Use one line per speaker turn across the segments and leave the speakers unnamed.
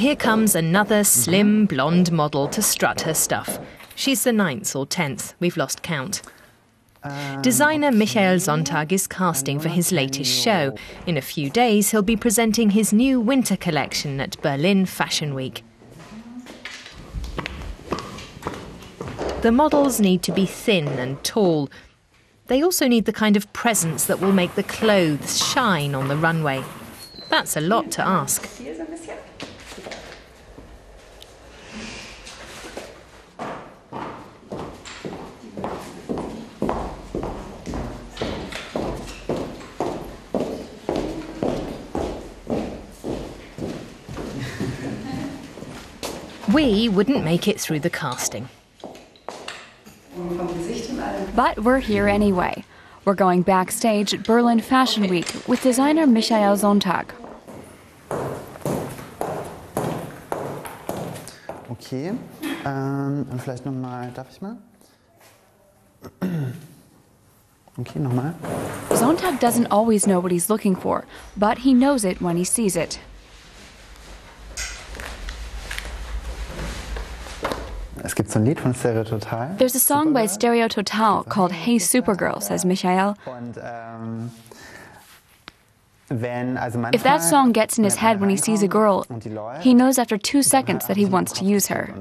Here comes another slim, blonde model to strut her stuff. She's the 9th or 10th, we've lost count. Designer Michael Sontag is casting for his latest show. In a few days, he'll be presenting his new winter collection at Berlin Fashion Week. The models need to be thin and tall. They also need the kind of presence that will make the clothes shine on the runway. That's a lot to ask. We wouldn't make it through the casting.
But we're here anyway. We're going backstage at Berlin Fashion Week with designer Michael Sontag.
Okay, und vielleicht nochmal, darf ich mal? Okay, nochmal.
Sontag doesn't always know what he's looking for, but he knows it when he sees it.
Es gibt so ein Lied von Stereo Total.
There's a song by Stereo Total called Hey Supergirl, says Michael. If that song gets in his head when he sees a girl, he knows after 2 seconds that he wants to use her.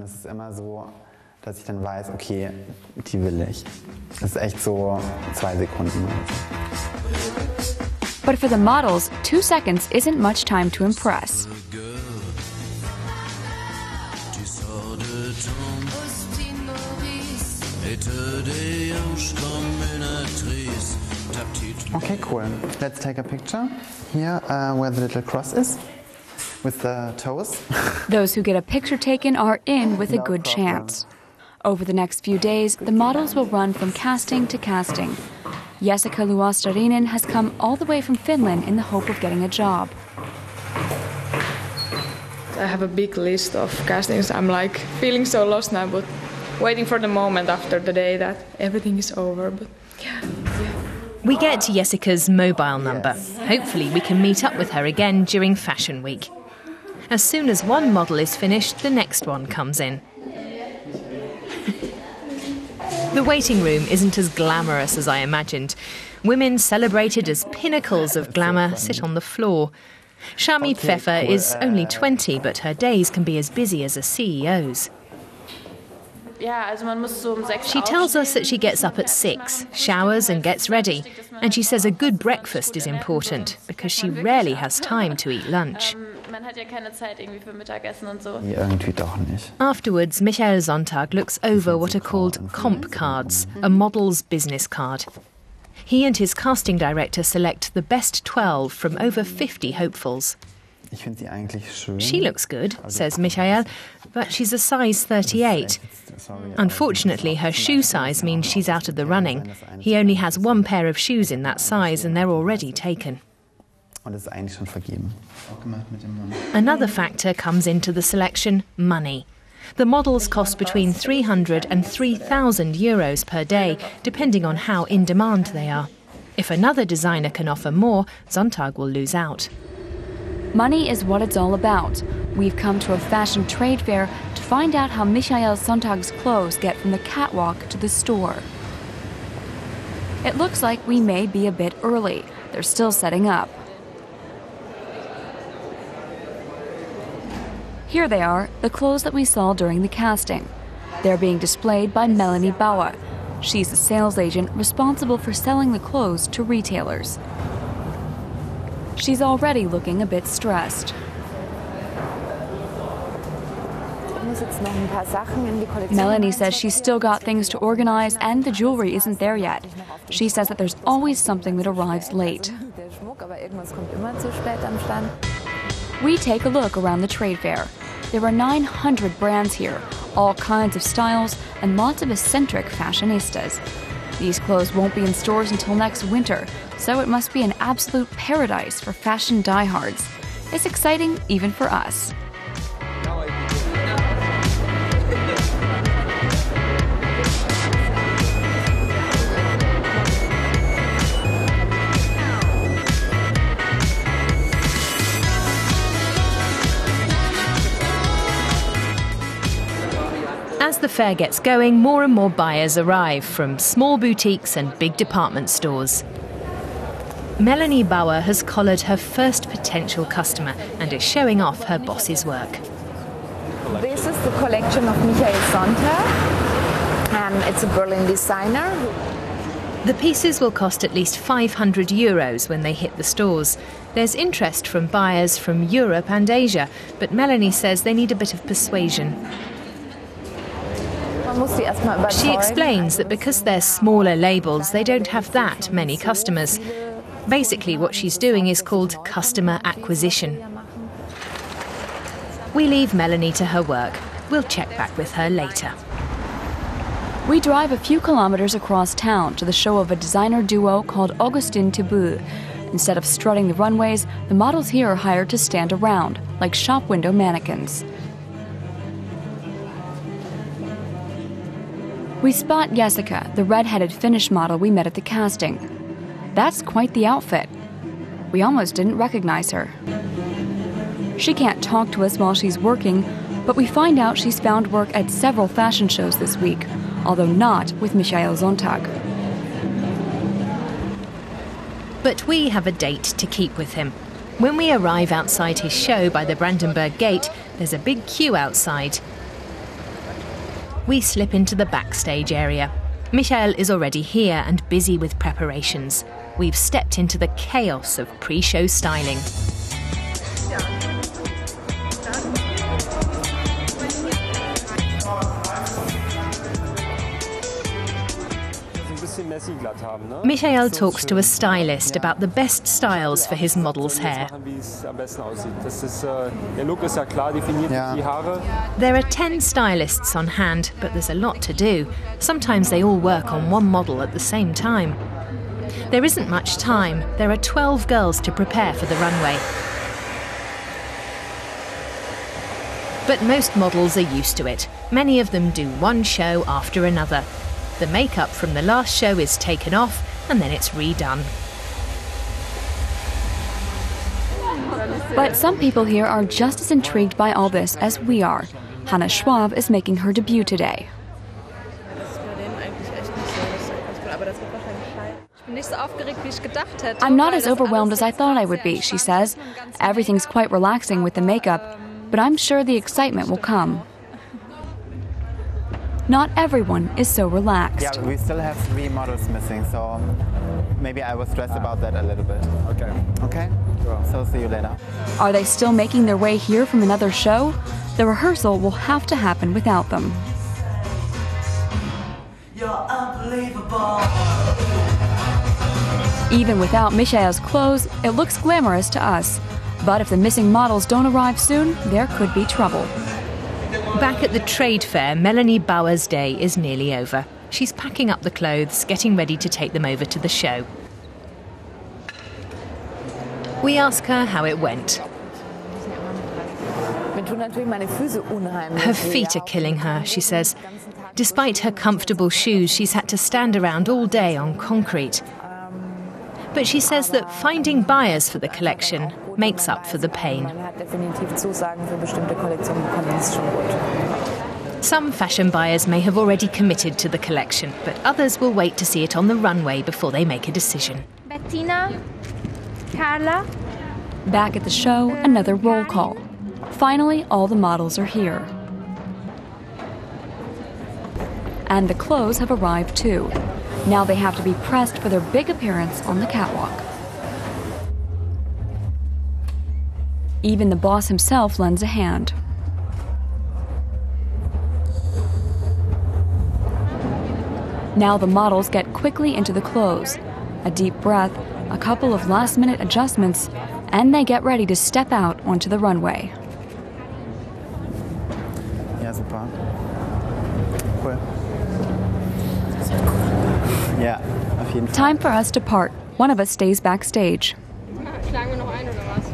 Dass ich dann weiß, okay, die will ich. Das ist echt so 2 Sekunden.
But for the models, 2 seconds isn't much time to impress.
Okay, cool. Let's take a picture here where the little cross is with the toes.
Those who get a picture taken are in with a good chance. Over the next few days, the models will run from casting to casting. Jessica Luostarinen has come all the way from Finland in the hope of getting a job.
I have a big list of castings. I'm like feeling so lost now, but waiting for the moment after the day that everything is over. But yeah.
We get Jessica's mobile number. Hopefully we can meet up with her again during Fashion Week. As soon as one model is finished, the next one comes in. The waiting room isn't as glamorous as I imagined. Women celebrated as pinnacles of glamour sit on the floor. Shami Pfeffer is only 20, but her days can be as busy as a CEO's. She tells us that she gets up at 6, showers and gets ready. And she says a good breakfast is important because she rarely has time to eat lunch. Afterwards, Michael Sontag looks over what are called comp cards, a model's business card. He and his casting director select the best 12 from over 50 hopefuls. She looks good, says Michael, but she's a size 38. Unfortunately, her shoe size means she's out of the running. He only has 1 pair of shoes in that size and they're already taken. Another factor comes into the selection: money. The models cost between 300 and 3,000 euros per day, depending on how in demand they are. If another designer can offer more, Sontag will lose out.
Money is what it's all about. We've come to a fashion trade fair to find out how Michael Sontag's clothes get from the catwalk to the store. It looks like we may be a bit early. They're still setting up. Here they are, the clothes that we saw during the casting. They're being displayed by Melanie Bauer. She's the sales agent responsible for selling the clothes to retailers. She's already looking a bit stressed. Melanie says she's still got things to organize and the jewelry isn't there yet. She says that there's always something that arrives late. We take a look around the trade fair. There are 900 brands here, all kinds of styles, and lots of eccentric fashionistas. These clothes won't be in stores until next winter, so it must be an absolute paradise for fashion diehards. It's exciting even for us.
As the fair gets going, more and more buyers arrive from small boutiques and big department stores. Melanie Bauer has collared her first potential customer and is showing off her boss's work.
This is the collection of Michael Sontag. It's a Berlin designer.
The pieces will cost at least €500 when they hit the stores. There's interest from buyers from Europe and Asia, but Melanie says they need a bit of persuasion. She explains that because they're smaller labels, they don't have that many customers. Basically, what she's doing is called customer acquisition. We leave Melanie to her work. We'll check back with her later.
We drive a few kilometers across town to the show of a designer duo called Augustin Thibault. Instead of strutting the runways, the models here are hired to stand around, like shop window mannequins. We spot Jessica, the red-headed Finnish model we met at the casting. That's quite the outfit. We almost didn't recognize her. She can't talk to us while she's working, but we find out she's found work at several fashion shows this week, although not with Michael Sontag.
But we have a date to keep with him. When we arrive outside his show by the Brandenburg Gate, there's a big queue outside. We slip into the backstage area. Michael is already here and busy with preparations. We've stepped into the chaos of pre-show styling. Michael talks to a stylist about the best styles for his model's hair. There are 10 stylists on hand, but there's a lot to do. Sometimes they all work on one model at the same time. There isn't much time. There are 12 girls to prepare for the runway. But most models are used to it. Many of them do one show after another. The makeup from the last show is taken off and then it's redone.
But some people here are just as intrigued by all this as we are. Hannah Schwab is making her debut today. I'm not as overwhelmed as I thought I would be, she says. Everything's quite relaxing with the makeup, but I'm sure the excitement will come. Not everyone is so relaxed.
Yeah, we still have 3 models missing, so maybe I was stressed about that a little bit. Okay. Okay? Sure. So see you later.
Are they still making their way here from another show? The rehearsal will have to happen without them.
You're unbelievable.
Even without Michael's clothes, it looks glamorous to us. But if the missing models don't arrive soon, there could be trouble.
Back at the trade fair, Melanie Bauer's day is nearly over. She's packing up the clothes, getting ready to take them over to the show. We ask her how it went. Her feet are killing her, she says. Despite her comfortable shoes, she's had to stand around all day on concrete. But she says that finding buyers for the collection makes up for the pain. Some fashion buyers may have already committed to the collection, but others will wait to see it on the runway before they make a decision.
Bettina, Carla.
Back at the show, another roll call. Finally, all the models are here. And the clothes have arrived too. Now they have to be pressed for their big appearance on the catwalk. Even the boss himself lends a hand. Now the models get quickly into the clothes. A deep breath, a couple of last-minute adjustments, and they get ready to step out onto the runway.
Ja, super. Cool. Yeah, auf jeden Fall.
Time for us to part. One of us stays backstage.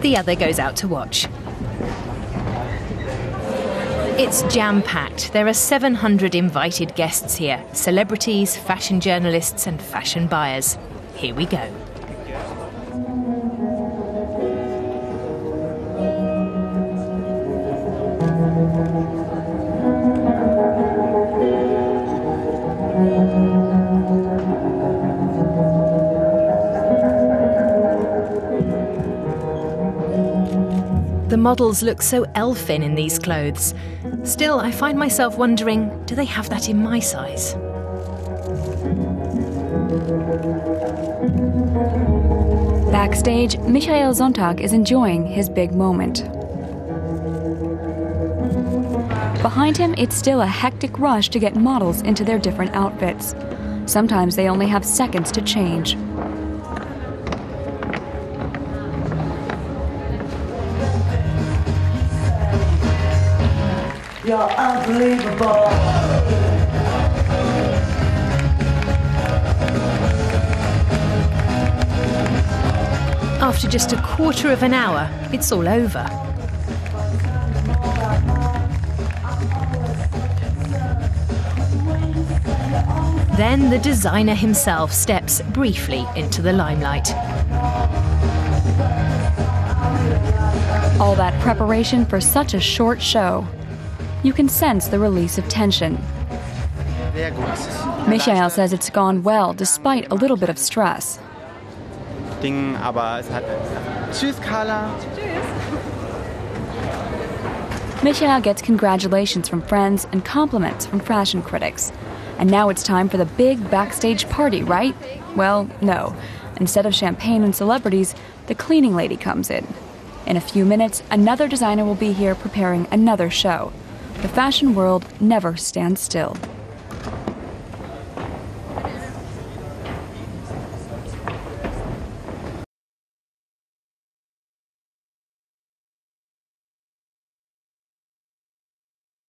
The other goes out to watch. It's jam-packed. There are 700 invited guests here. Celebrities, fashion journalists and fashion buyers. Here we go. The models look so elfin in these clothes. Still, I find myself wondering, do they have that in my size?
Backstage, Michael Sontag is enjoying his big moment. Behind him, it's still a hectic rush to get models into their different outfits. Sometimes they only have seconds to change.
You're unbelievable.
After just a quarter of an hour, it's all over. Then the designer himself steps briefly into the limelight.
All that preparation for such a short show. You can sense the release of tension. Michael says it's gone well despite a little bit of stress.
Tschüss, Carla.
Michael gets congratulations from friends and compliments from fashion critics. And now it's time for the big backstage party, right? Well, no. Instead of champagne and celebrities, the cleaning lady comes in. In a few minutes, another designer will be here preparing another show. The fashion world never stands still.